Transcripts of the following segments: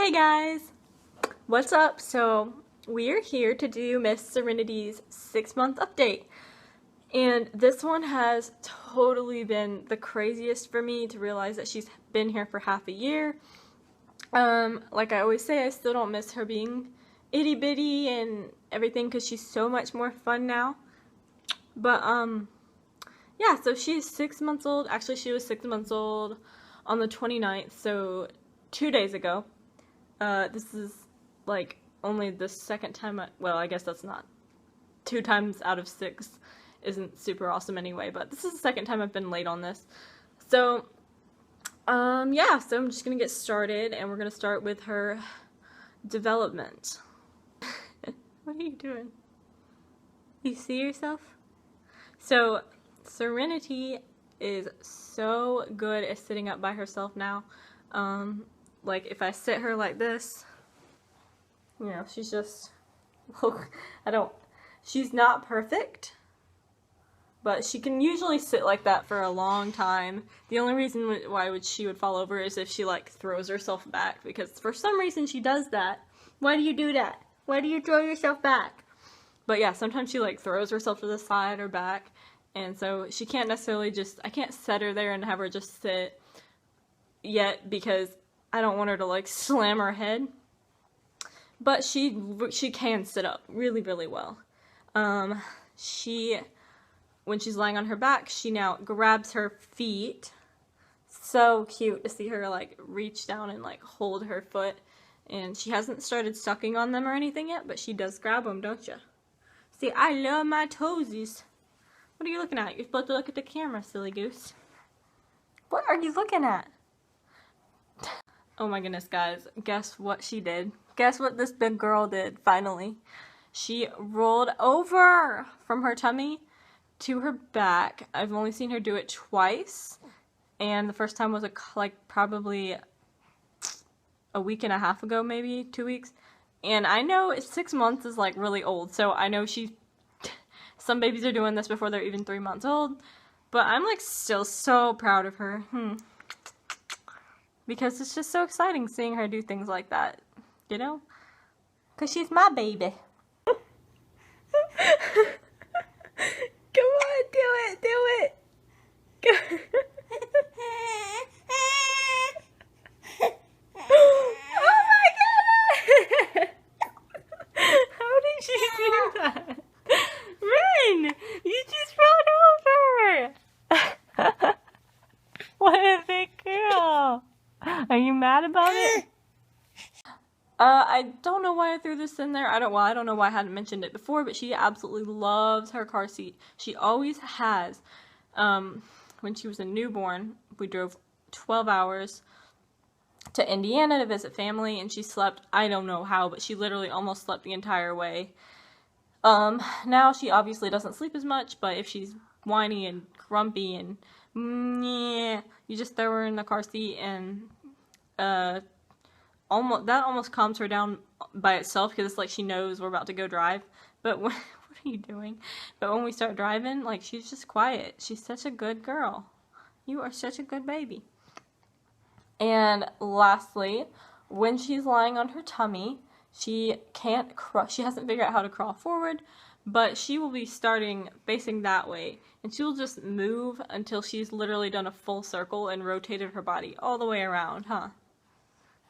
Hey guys! What's up? So, we're here to do Miss Serenity's 6-month update. And this one has totally been the craziest for me to realize that she's been here for half a year. Like I always say, I still don't miss her being itty bitty and everything because she's so much more fun now. But, yeah, so she's 6 months old. Actually, she was 6 months old on the 29th, so 2 days ago. This is, like, only the second time well, I guess that's not. 2 times out of 6 isn't super awesome anyway, but this is the second time I've been late on this. So, yeah, so I'm just gonna get started, and we're gonna start with her development. What are you doing? You see yourself? So, Serenity is so good at sitting up by herself now. Like, if I sit her like this, you know, she's just, she's not perfect, but she can usually sit like that for a long time. The only reason why she would fall over is if she, like, throws herself back, because for some reason she does that. Why do you do that? Why do you throw yourself back? But yeah, sometimes she, like, throws herself to the side or back, and so she can't necessarily I can't set her there and have her just sit yet, because I don't want her to, like, slam her head. But she can sit up really, really well. When she's lying on her back, she now grabs her feet. So cute to see her, like, reach down and, like, hold her foot. And she hasn't started sucking on them or anything yet, but she does grab them, don't you? See, I love my toesies. What are you looking at? You're supposed to look at the camera, silly goose. What are you looking at? Oh my goodness, guys. Guess what she did? Guess what this big girl did, finally? She rolled over from her tummy to her back. I've only seen her do it twice. And the first time was, like, probably a week and a half ago, maybe 2 weeks. And I know 6 months is, like, really old. So I know some babies are doing this before they're even 3 months old. But I'm, like, still so proud of her. Because it's just so exciting seeing her do things like that, you know? Because she's my baby. Come on, do it, do it. Oh my goodness! How did you do that? Run! You just rolled over! What a big girl! Are you mad about it? I don't know why I threw this in there. I don't know why I hadn't mentioned it before, but she absolutely loves her car seat. She always has. When she was a newborn, we drove 12 hours to Indiana to visit family, and she slept, I don't know how, but she literally almost slept the entire way. Now she obviously doesn't sleep as much, but if she's whiny and grumpy and you just throw her in the car seat, and that almost calms her down by itself, because it's like she knows we're about to go drive. But what are you doing? But when we start driving, like, she's just quiet. She's such a good girl. You are such a good baby. And lastly, when she's lying on her tummy, she hasn't figured out how to crawl forward, but she will be starting facing that way, and she will just move until she's literally done a full circle and rotated her body all the way around, huh?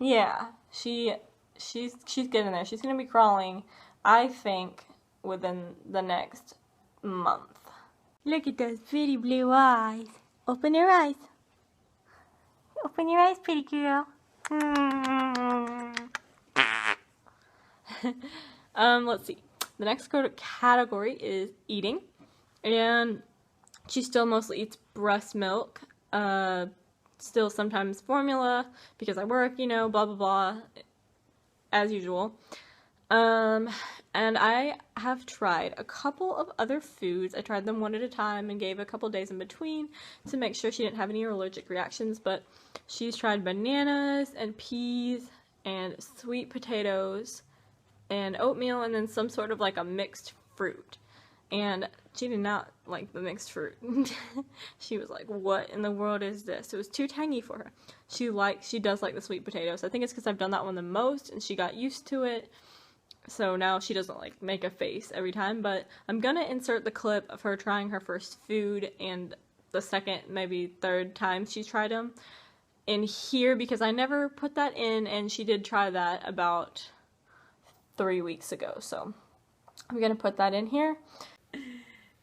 Yeah, she's getting there. She's gonna be crawling, I think, within the next month. Look at those pretty blue eyes. Open your eyes. Open your eyes, pretty girl. Let's see. The next category is eating, and she still mostly eats breast milk, still sometimes formula, because I work, you know, blah blah blah, as usual. And I have tried a couple of other foods. I tried them one at a time and gave a couple days in between to make sure she didn't have any allergic reactions, but she's tried bananas and peas and sweet potatoes and oatmeal, and then some sort of, like, a mixed fruit. and she did not like the mixed fruit. She was like, what in the world is this? It was too tangy for her. She does like the sweet potatoes. I think it's because I've done that one the most, and she got used to it. So now she doesn't like make a face every time, but I'm gonna insert the clip of her trying her first food and the second, maybe third time she's tried them in here, because I never put that in, and she did try that about 3 weeks ago, so I'm gonna put that in here.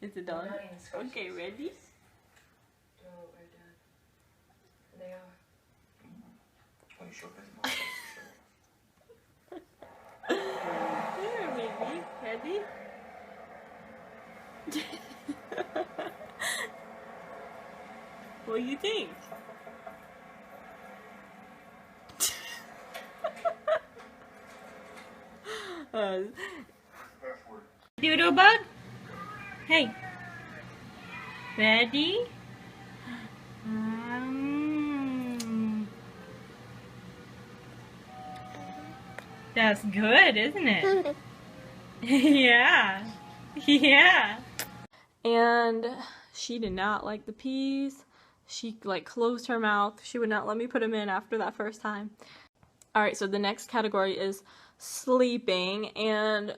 Is it done? Okay, ready? No, we're done. They are. Are you sure? There, baby. Ready? What do you think? Doodle bug? Hey. Ready? That's good, isn't it? Yeah. Yeah. And she did not like the peas. She like closed her mouth. She would not let me put them in after that first time. Alright, so the next category is sleeping, and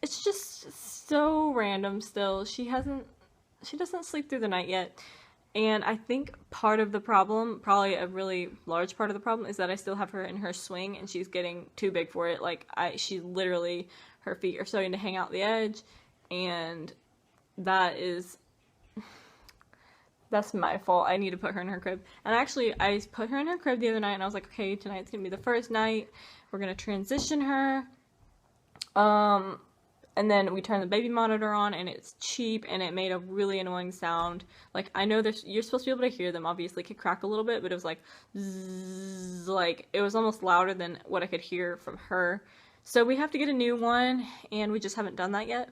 it's just so random still. She doesn't sleep through the night yet. And I think part of the problem, probably a really large part of the problem, is that I still have her in her swing and she's getting too big for it. Like, she literally, her feet are starting to hang out the edge, and that's my fault. I need to put her in her crib. And actually, I put her in her crib the other night, and I was like, okay, tonight's gonna be the first night. We're gonna transition her. And then we turned the baby monitor on, and it's cheap, and it made a really annoying sound. Like, I know you're supposed to be able to hear them, obviously. It could crack a little bit, but it was like, zzz, like, it was almost louder than what I could hear from her. So we have to get a new one, and we just haven't done that yet.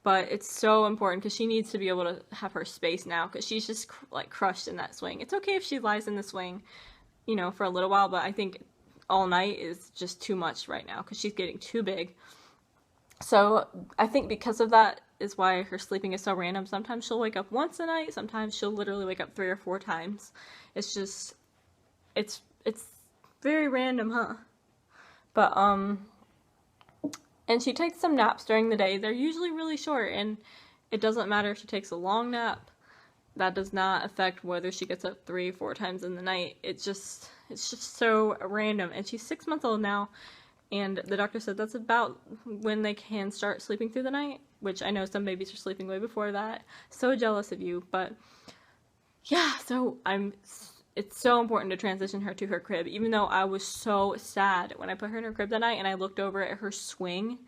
But it's so important, because she needs to be able to have her space now, because she's just, like, crushed in that swing. It's okay if she lies in the swing, you know, for a little while, but I think all night is just too much right now, because she's getting too big. So I think because of that is why her sleeping is so random. Sometimes she'll wake up once a night, sometimes she'll literally wake up 3 or 4 times. It's just, it's very random, huh? But, and she takes some naps during the day. They're usually really short, and it doesn't matter if she takes a long nap. That does not affect whether she gets up 3 or 4 times in the night. It's just so random. And she's 6 months old now, and the doctor said that's about when they can start sleeping through the night, which I know some babies are sleeping way before that. So jealous of you, but yeah, so it's so important to transition her to her crib, even though I was so sad when I put her in her crib that night and I looked over at her swing.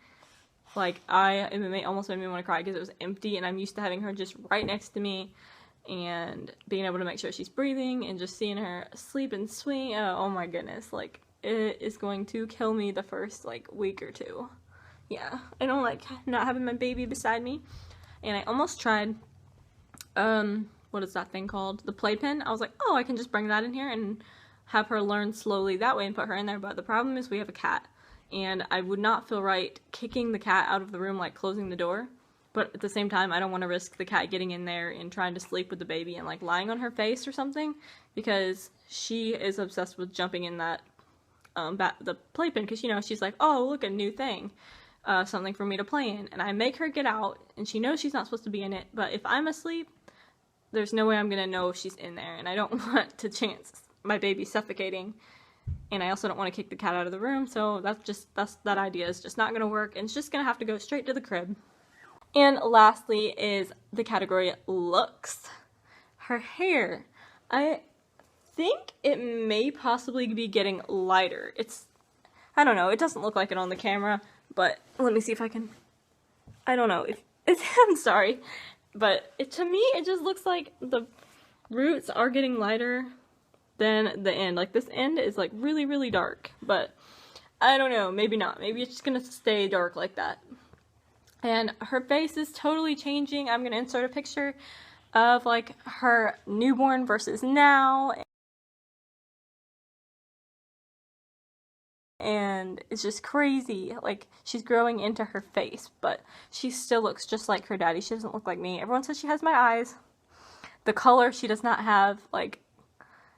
Like, it almost made me want to cry because it was empty, and I'm used to having her just right next to me and being able to make sure she's breathing and just seeing her sleep and swing. Oh my goodness, like, it is going to kill me the first, like, week or 2. Yeah, I don't like not having my baby beside me. And I almost tried, what is that thing called? The playpen. I was like, oh, I can just bring that in here and have her learn slowly that way and put her in there. But the problem is we have a cat, and I would not feel right kicking the cat out of the room, like closing the door. But at the same time, I don't want to risk the cat getting in there and trying to sleep with the baby and, like, lying on her face or something, because she is obsessed with jumping in that the playpen, because, you know, she's like, oh, look, a new thing, something for me to play in, and I make her get out, and she knows she's not supposed to be in it, but if I'm asleep, there's no way I'm gonna know if she's in there, and I don't want to chance my baby suffocating, and I also don't want to kick the cat out of the room, so that idea is just not gonna work, and it's just gonna have to go straight to the crib. And lastly is the category looks. Her hair. I think it may possibly be getting lighter. I don't know, it doesn't look like it on the camera, but let me see if I can, I don't know, I'm sorry, but to me, it just looks like the roots are getting lighter than the end. Like, this end is, like, really, really dark, but I don't know, maybe not. Maybe it's just gonna stay dark like that. And her face is totally changing. I'm gonna insert a picture of, like, her newborn versus now. and it's just crazy. Like, she's growing into her face, but she still looks just like her daddy. She doesn't look like me. Everyone says she has my eyes. The color she does not have, like,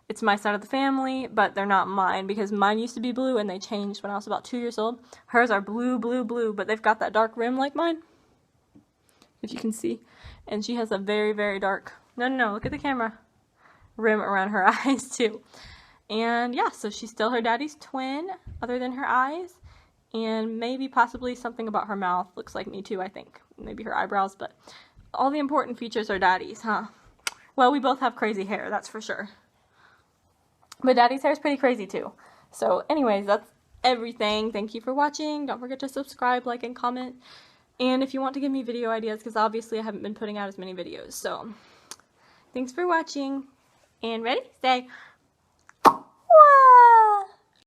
it's my side of the family, but they're not mine, because mine used to be blue and they changed when I was about 2 years old. Hers are blue, blue, blue, but they've got that dark rim like mine, if you can see. And she has a very, very dark, no, look at the camera, rim around her eyes too. And yeah, so she's still her daddy's twin, other than her eyes, and maybe possibly something about her mouth looks like me too, I think. Maybe her eyebrows, but all the important features are daddy's, huh? Well, we both have crazy hair, that's for sure. But daddy's hair is pretty crazy too. So anyways, that's everything. Thank you for watching. Don't forget to subscribe, like, and comment. And if you want to give me video ideas, because obviously I haven't been putting out as many videos. So thanks for watching. And ready? Say